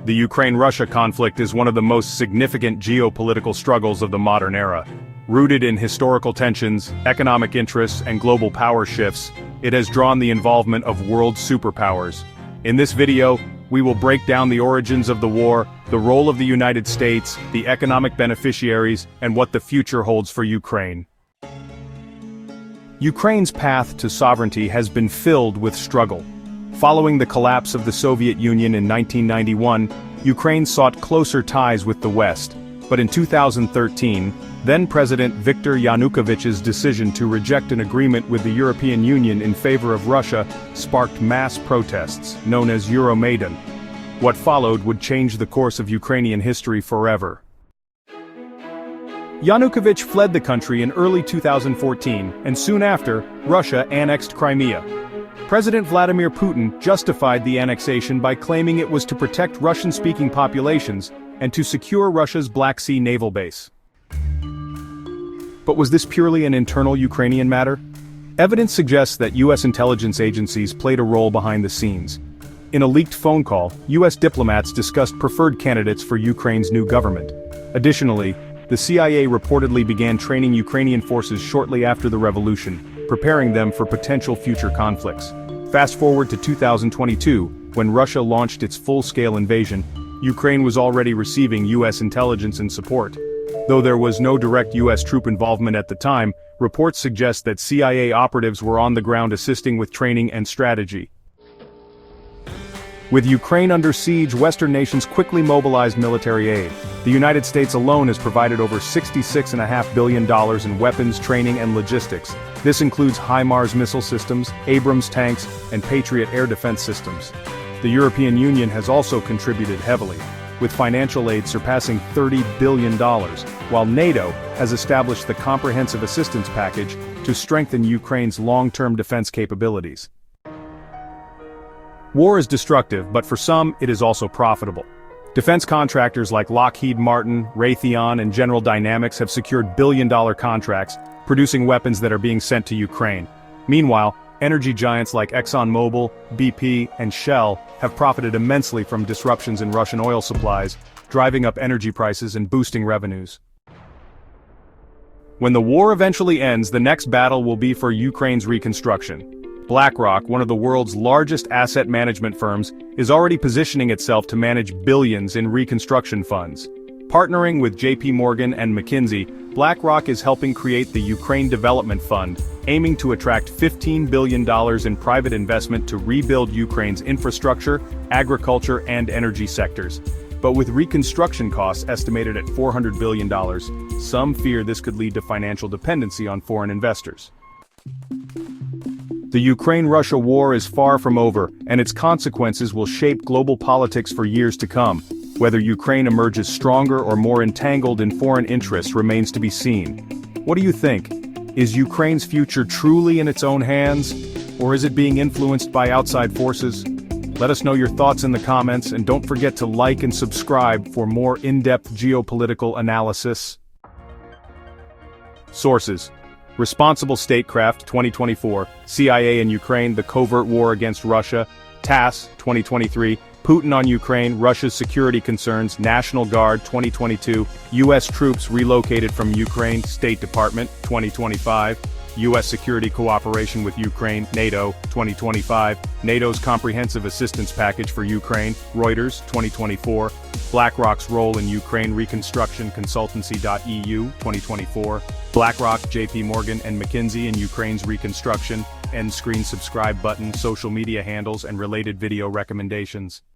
The Ukraine-Russia conflict is one of the most significant geopolitical struggles of the modern era. Rooted in historical tensions, economic interests, and global power shifts, it has drawn the involvement of world superpowers. In this video, we will break down the origins of the war, the role of the United States, the economic beneficiaries, and what the future holds for Ukraine. Ukraine's path to sovereignty has been filled with struggle. Following the collapse of the Soviet Union in 1991, Ukraine sought closer ties with the West. But in 2013, then-President Viktor Yanukovych's decision to reject an agreement with the European Union in favor of Russia sparked mass protests, known as Euromaidan. What followed would change the course of Ukrainian history forever. Yanukovych fled the country in early 2014, and soon after, Russia annexed Crimea. President Vladimir Putin justified the annexation by claiming it was to protect Russian-speaking populations and to secure Russia's Black Sea naval base. But was this purely an internal Ukrainian matter? Evidence suggests that U.S. intelligence agencies played a role behind the scenes. In a leaked phone call, U.S. diplomats discussed preferred candidates for Ukraine's new government. Additionally, the CIA reportedly began training Ukrainian forces shortly after the revolution, preparing them for potential future conflicts. Fast forward to 2022, when Russia launched its full-scale invasion, Ukraine was already receiving U.S. intelligence and support. Though there was no direct U.S. troop involvement at the time, reports suggest that CIA operatives were on the ground assisting with training and strategy. With Ukraine under siege, Western nations quickly mobilized military aid. The United States alone has provided over $66.5 billion in weapons, training, and logistics. This includes HIMARS missile systems, Abrams tanks, and Patriot air defense systems. The European Union has also contributed heavily, with financial aid surpassing $30 billion, while NATO has established the Comprehensive Assistance Package to strengthen Ukraine's long-term defense capabilities. War is destructive, but for some, it is also profitable. Defense contractors like Lockheed Martin, Raytheon, and General Dynamics have secured billion-dollar contracts, producing weapons that are being sent to Ukraine. Meanwhile, energy giants like ExxonMobil, BP, and Shell have profited immensely from disruptions in Russian oil supplies, driving up energy prices and boosting revenues. When the war eventually ends, the next battle will be for Ukraine's reconstruction. BlackRock, one of the world's largest asset management firms, is already positioning itself to manage billions in reconstruction funds. Partnering with JP Morgan and McKinsey, BlackRock is helping create the Ukraine Development Fund, aiming to attract $15 billion in private investment to rebuild Ukraine's infrastructure, agriculture, and energy sectors. But with reconstruction costs estimated at $400 billion, some fear this could lead to financial dependency on foreign investors. The Ukraine-Russia war is far from over, and its consequences will shape global politics for years to come. Whether Ukraine emerges stronger or more entangled in foreign interests remains to be seen. What do you think? Is Ukraine's future truly in its own hands, or is it being influenced by outside forces? Let us know your thoughts in the comments, and don't forget to like and subscribe for more in-depth geopolitical analysis. Sources: Responsible Statecraft 2024, CIA in Ukraine, the covert war against Russia, TASS 2023, Putin on Ukraine, Russia's security concerns, National Guard 2022, U.S. troops relocated from Ukraine, State Department 2025, U.S. security cooperation with Ukraine, NATO 2025, NATO's Comprehensive Assistance Package for Ukraine, Reuters 2024, BlackRock's role in Ukraine Reconstruction Consultancy.eu 2024, BlackRock, JP Morgan, and McKinsey in Ukraine's reconstruction, end screen subscribe button, social media handles, and related video recommendations.